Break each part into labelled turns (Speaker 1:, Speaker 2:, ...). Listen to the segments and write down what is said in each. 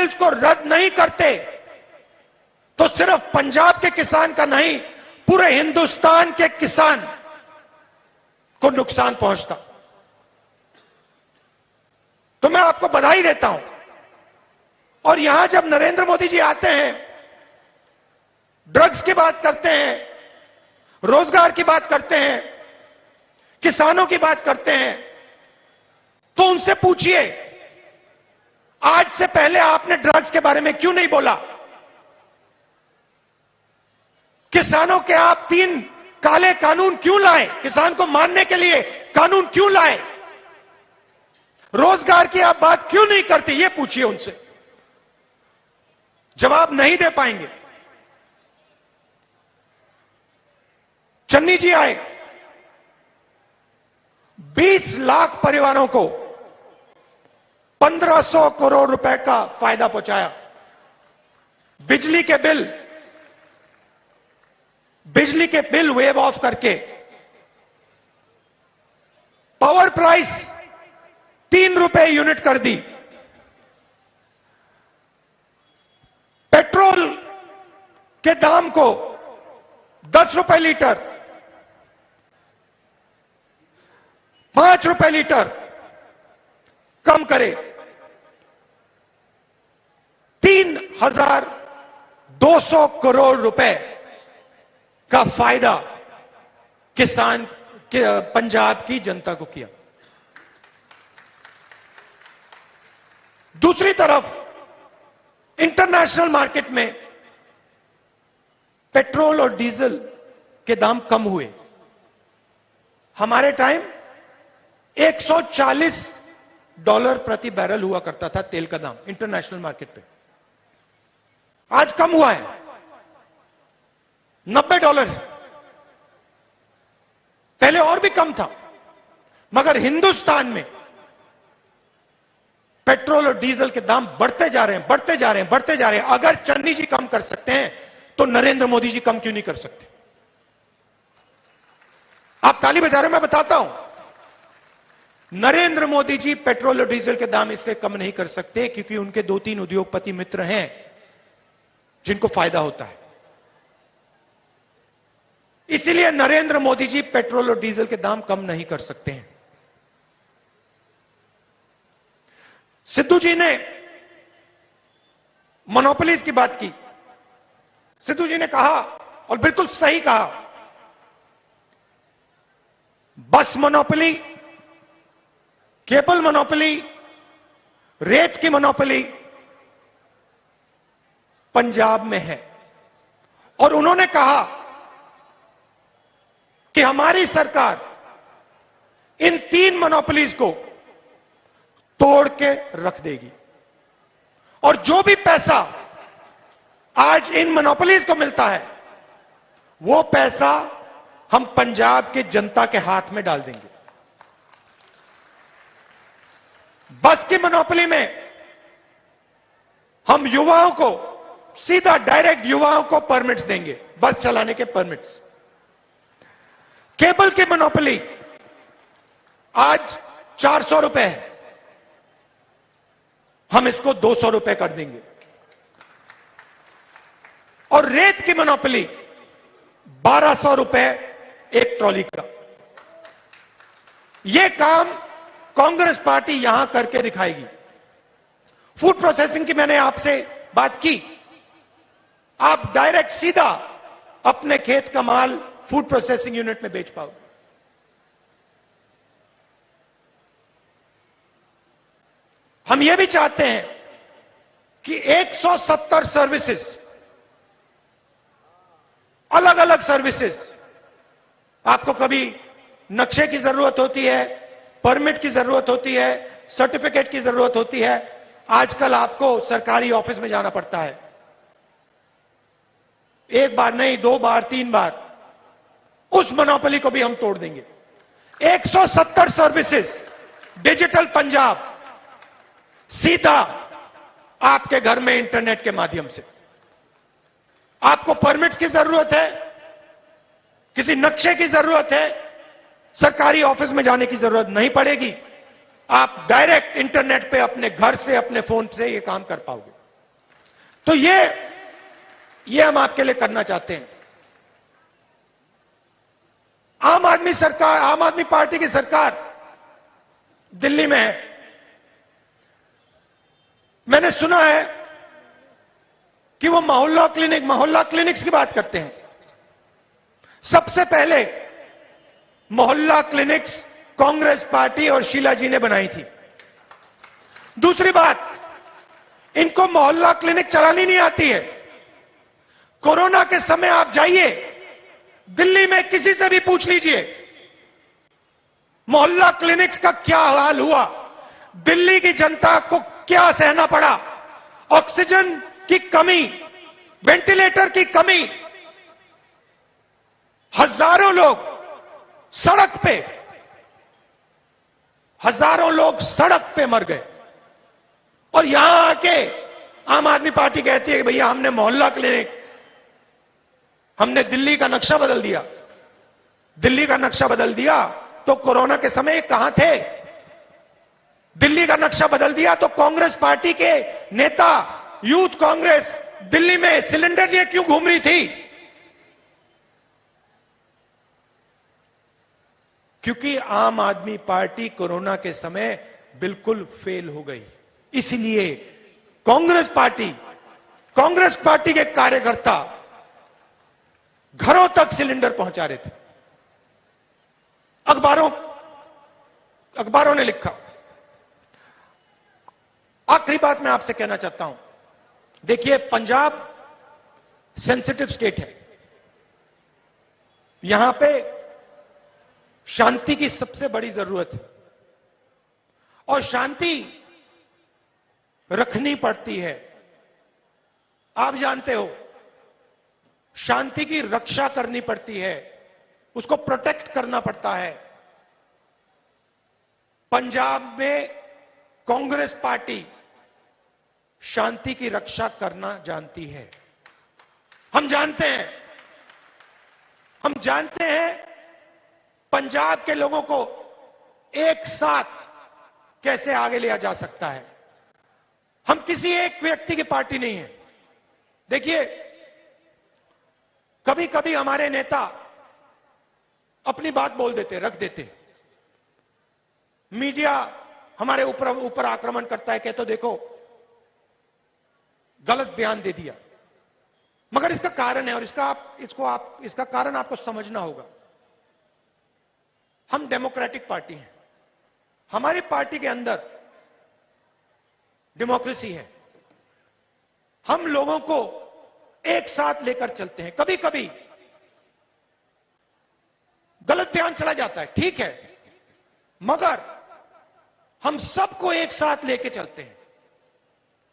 Speaker 1: Bills को रद्द नहीं करते तो सिर्फ पंजाब के किसान का नहीं, पूरे हिंदुस्तान के किसान को नुकसान पहुंचता। तो मैं आपको बधाई देता हूं। और यहां जब नरेंद्र मोदी जी आते हैं, ड्रग्स की बात करते हैं, रोजगार की बात करते हैं, किसानों की बात करते हैं, तो उनसे पूछिए आज से पहले आपने ड्रग्स के बारे में क्यों नहीं बोला? किसानों के आप 3 काले कानून क्यों लाए? किसान को मारने के लिए कानून क्यों लाए? रोजगार की आप बात क्यों नहीं करते? ये पूछिए उनसे, जवाब नहीं दे पाएंगे। चन्नी जी आए, 20 लाख परिवारों को 1500 करोड़ रुपए का फायदा पहुंचाया। बिजली के बिल वेव ऑफ करके पावर प्राइस 3 रुपए यूनिट कर दी। पेट्रोल के दाम को 10 रुपए लीटर, 5 रुपए लीटर कम करे। 3200 करोड़ रुपए का फायदा किसान के पंजाब की जनता को किया। दूसरी तरफ इंटरनेशनल मार्केट में पेट्रोल और डीजल के दाम कम हुए। हमारे टाइम $140 प्रति बैरल हुआ करता था तेल का दाम इंटरनेशनल मार्केट पे। आज कम हुआ है, $90 है। पहले और भी कम था, मगर हिंदुस्तान में पेट्रोल और डीजल के दाम बढ़ते जा रहे हैं, बढ़ते जा रहे हैं, बढ़ते जा रहे हैं। अगर चन्नी जी कम कर सकते हैं तो नरेंद्र मोदी जी कम क्यों नहीं कर सकते? आप ताली बजा रहे हो, मैं बताता हूं। नरेंद्र मोदी जी पेट्रोल और डीजल के दाम इसलिए कम नहीं कर सकते क्योंकि उनके 2-3 उद्योगपति मित्र हैं जिनको फायदा होता है। इसीलिए नरेंद्र मोदी जी पेट्रोल और डीजल के दाम कम नहीं कर सकते हैं। सिद्धू जी ने मोनोपोलीज की बात की। सिद्धू जी ने कहा, और बिल्कुल सही कहा, बस मोनोपोली, केबल मोनोपोली, रेत की मोनोपोली पंजाब में है। और उन्होंने कहा कि हमारी सरकार इन 3 मोनोपोलीज को तोड़ के रख देगी और जो भी पैसा आज इन मोनोपोलीज को मिलता है वो पैसा हम पंजाब के जनता के हाथ में डाल देंगे। बस की मोनोपोली में हम युवाओं को सीधा डायरेक्ट युवाओं को परमिट्स देंगे, बस चलाने के परमिट्स। केबल की मोनोपोली आज 400 रुपए है, हम इसको 200 रुपए कर देंगे। और रेत की मोनोपोली 1200 रुपए एक ट्रॉली का। यह काम कांग्रेस पार्टी यहां करके दिखाएगी। फूड प्रोसेसिंग की मैंने आपसे बात की, आप डायरेक्ट सीधा अपने खेत का माल फूड प्रोसेसिंग यूनिट में बेच पाओ। हम यह भी चाहते हैं कि 170 सर्विसेज, अलग अलग सर्विसेज, आपको कभी नक्शे की जरूरत होती है, परमिट की जरूरत होती है, सर्टिफिकेट की जरूरत होती है, आजकल आपको सरकारी ऑफिस में जाना पड़ता है, एक बार नहीं 2 बार 3 बार, उस मोनोपोली को भी हम तोड़ देंगे। 170 सर्विसेज, डिजिटल पंजाब, सीधा आपके घर में इंटरनेट के माध्यम से। आपको परमिट्स की जरूरत है, किसी नक्शे की जरूरत है, सरकारी ऑफिस में जाने की जरूरत नहीं पड़ेगी। आप डायरेक्ट इंटरनेट पे अपने घर से, अपने फोन से ये काम कर पाओगे। तो ये हम आपके लिए करना चाहते हैं। आम आदमी पार्टी की सरकार दिल्ली में है। मैंने सुना है कि वो मोहल्ला क्लिनिक्स की बात करते हैं। सबसे पहले मोहल्ला क्लिनिक्स कांग्रेस पार्टी और शीला जी ने बनाई थी। दूसरी बात, इनको मोहल्ला क्लिनिक चलानी नहीं आती है। कोरोना के समय आप जाइए दिल्ली में, किसी से भी पूछ लीजिए मोहल्ला क्लिनिक्स का क्या हाल हुआ, दिल्ली की जनता को क्या सहना पड़ा। ऑक्सीजन की कमी, वेंटिलेटर की कमी, हजारों लोग सड़क पे मर गए। और यहां आके आम आदमी पार्टी कहती है कि भैया हमने मोहल्ला क्लिनिक, हमने दिल्ली का नक्शा बदल दिया। दिल्ली का नक्शा बदल दिया तो कोरोना के समय कहां थे? दिल्ली का नक्शा बदल दिया तो कांग्रेस पार्टी के नेता, यूथ कांग्रेस दिल्ली में सिलेंडर लिए क्यों घूम रही थी? क्योंकि आम आदमी पार्टी कोरोना के समय बिल्कुल फेल हो गई। इसलिए कांग्रेस पार्टी के कार्यकर्ता घरों तक सिलेंडर पहुंचा रहे थे। अखबारों ने लिखा। आखिरी बात मैं आपसे कहना चाहता हूं, देखिए पंजाब सेंसिटिव स्टेट है। यहां पे शांति की सबसे बड़ी जरूरत है और शांति रखनी पड़ती है। आप जानते हो, शांति की रक्षा करनी पड़ती है, उसको प्रोटेक्ट करना पड़ता है। पंजाब में कांग्रेस पार्टी शांति की रक्षा करना जानती है। हम जानते हैं पंजाब के लोगों को एक साथ कैसे आगे लिया जा सकता है। हम किसी एक व्यक्ति की पार्टी नहीं है। देखिए, कभी कभी हमारे नेता अपनी बात बोल देते, रख देते। मीडिया हमारे ऊपर आक्रमण करता है, कहते देखो गलत बयान दे दिया। मगर इसका कारण है और इसका कारण आपको समझना होगा। हम डेमोक्रेटिक पार्टी हैं, हमारी पार्टी के अंदर डेमोक्रेसी है। हम लोगों को एक साथ लेकर चलते हैं। कभी कभी गलत बयान चला जाता है, ठीक है, मगर हम सबको एक साथ लेके चलते हैं।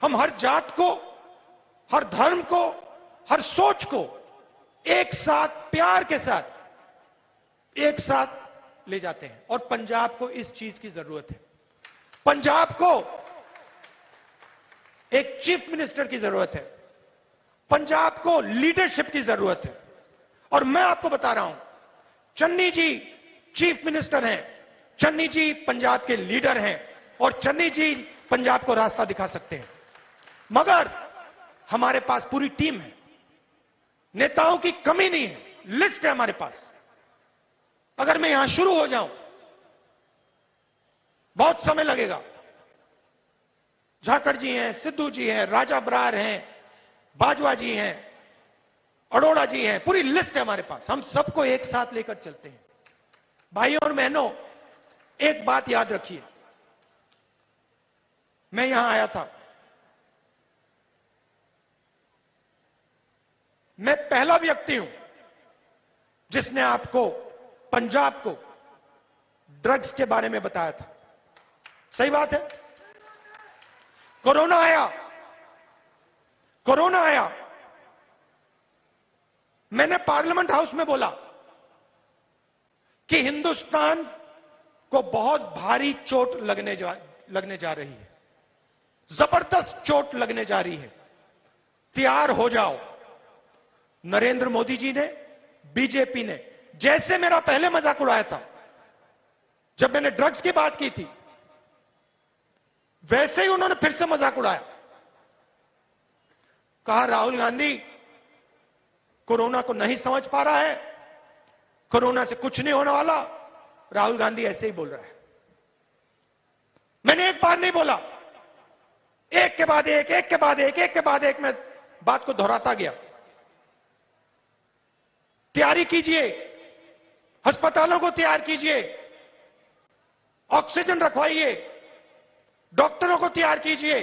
Speaker 1: हम हर जात को, हर धर्म को, हर सोच को एक साथ प्यार के साथ एक साथ ले जाते हैं। और पंजाब को इस चीज की जरूरत है। पंजाब को एक चीफ मिनिस्टर की जरूरत है। पंजाब को लीडरशिप की जरूरत है। और मैं आपको बता रहा हूं, चन्नी जी चीफ मिनिस्टर हैं, चन्नी जी पंजाब के लीडर हैं और चन्नी जी पंजाब को रास्ता दिखा सकते हैं। मगर हमारे पास पूरी टीम है, नेताओं की कमी नहीं है, लिस्ट है हमारे पास। अगर मैं यहां शुरू हो जाऊं बहुत समय लगेगा। झाकड़ जी हैं, सिद्धू जी हैं, राजा बरार हैं, बाजवा जी हैं, अरोड़ा जी हैं, पूरी लिस्ट है हमारे पास। हम सबको एक साथ लेकर चलते हैं। भाइयों और बहनों, एक बात याद रखिए, मैं यहां आया था, मैं पहला व्यक्ति हूं जिसने आपको पंजाब को ड्रग्स के बारे में बताया था। सही बात है। कोरोना आया, मैंने पार्लियामेंट हाउस में बोला कि हिंदुस्तान को बहुत भारी चोट लगने जा रही है, जबरदस्त चोट लगने जा रही है, तैयार हो जाओ। नरेंद्र मोदी जी ने, बीजेपी ने जैसे मेरा पहले मजाक उड़ाया था जब मैंने ड्रग्स की बात की थी, वैसे ही उन्होंने फिर से मजाक उड़ाया। कहा राहुल गांधी कोरोना को नहीं समझ पा रहा है, कोरोना से कुछ नहीं होने वाला। राहुल गांधी ऐसे ही बोल रहा है। मैंने एक बार नहीं बोला, एक के बाद एक, एक के बाद एक, एक के बाद एक, मैं बात को दोहराता गया। तैयारी कीजिए, अस्पतालों को तैयार कीजिए, ऑक्सीजन रखवाइए, डॉक्टरों को तैयार कीजिए।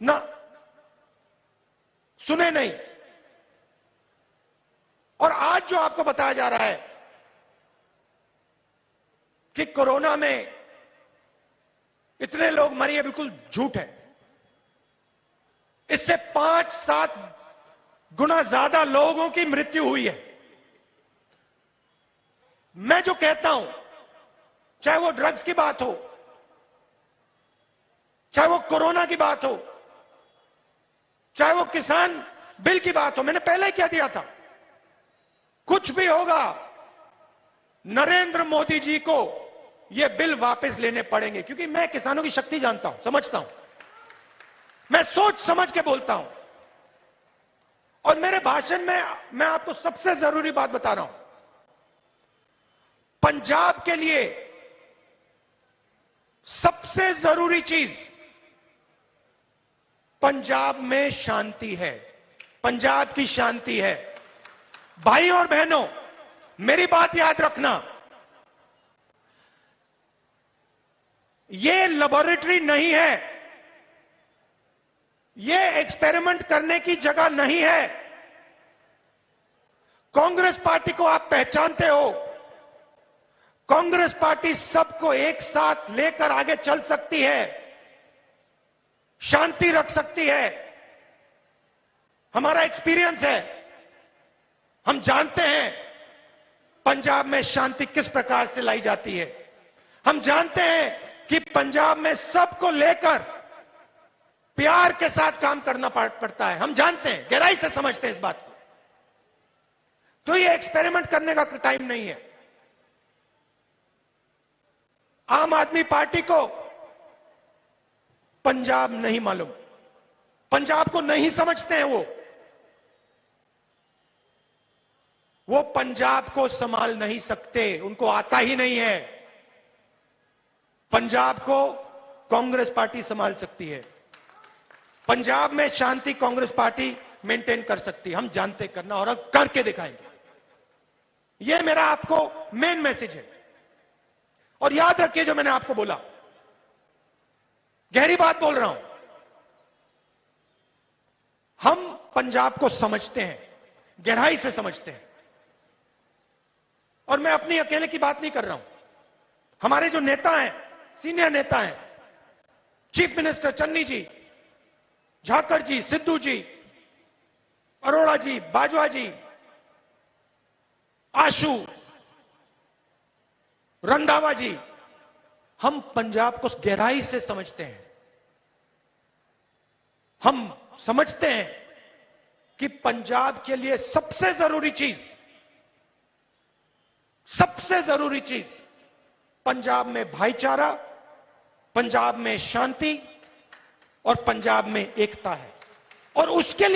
Speaker 1: ना सुने नहीं। और आज जो आपको बताया जा रहा है कि कोरोना में इतने लोग मरे, बिल्कुल झूठ है। इससे 5-7 गुना ज्यादा लोगों की मृत्यु हुई है। मैं जो कहता हूं, चाहे वो ड्रग्स की बात हो, चाहे वो कोरोना की बात हो, चाहे वो किसान बिल की बात हो, मैंने पहले ही कह दिया था, कुछ भी होगा नरेंद्र मोदी जी को ये बिल वापस लेने पड़ेंगे। क्योंकि मैं किसानों की शक्ति जानता हूं, समझता हूं, मैं सोच समझ के बोलता हूं। और मेरे भाषण में मैं आपको सबसे जरूरी बात बता रहा हूं, पंजाब के लिए सबसे जरूरी चीज पंजाब में शांति है, पंजाब की शांति है। भाई और बहनों, मेरी बात याद रखना, ये लेबोरेटरी नहीं है, ये एक्सपेरिमेंट करने की जगह नहीं है। कांग्रेस पार्टी को आप पहचानते हो, कांग्रेस पार्टी सबको एक साथ लेकर आगे चल सकती है, शांति रख सकती है। हमारा एक्सपीरियंस है, हम जानते हैं पंजाब में शांति किस प्रकार से लाई जाती है। हम जानते हैं कि पंजाब में सबको लेकर प्यार के साथ काम करना पड़ता है। हम जानते हैं, गहराई से समझते हैं इस बात को। तो ये एक्सपेरिमेंट करने का टाइम नहीं है। आम आदमी पार्टी को पंजाब नहीं मालूम, पंजाब को नहीं समझते हैं। वो पंजाब को संभाल नहीं सकते, उनको आता ही नहीं है। पंजाब को कांग्रेस पार्टी संभाल सकती है, पंजाब में शांति कांग्रेस पार्टी मेंटेन कर सकती है। हम जानते करना और अब करके दिखाएंगे। यह मेरा आपको मेन मैसेज है। और याद रखिए जो मैंने आपको बोला, गहरी बात बोल रहा हूं, हम पंजाब को समझते हैं, गहराई से समझते हैं। और मैं अपनी अकेले की बात नहीं कर रहा हूं, हमारे जो नेता हैं, सीनियर नेता हैं, चीफ मिनिस्टर चन्नी जी, झाकड़ जी, सिद्धू जी, अरोड़ा जी, बाजवा जी, आशु, रंधावा जी, हम पंजाब को गहराई से समझते हैं। हम समझते हैं कि पंजाब के लिए सबसे जरूरी चीज पंजाब में भाईचारा, पंजाब में शांति और पंजाब में एकता है। और उसके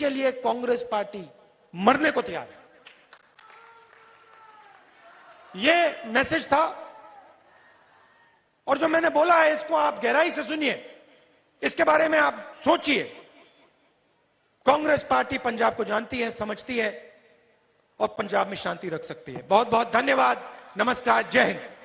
Speaker 1: लिए कांग्रेस पार्टी मरने को तैयार है। यह मैसेज था। और जो मैंने बोला है इसको आप गहराई से सुनिए, इसके बारे में आप सोचिए। कांग्रेस पार्टी पंजाब को जानती है, समझती है और पंजाब में शांति रख सकती है। बहुत बहुत धन्यवाद। नमस्कार, जय हिंद।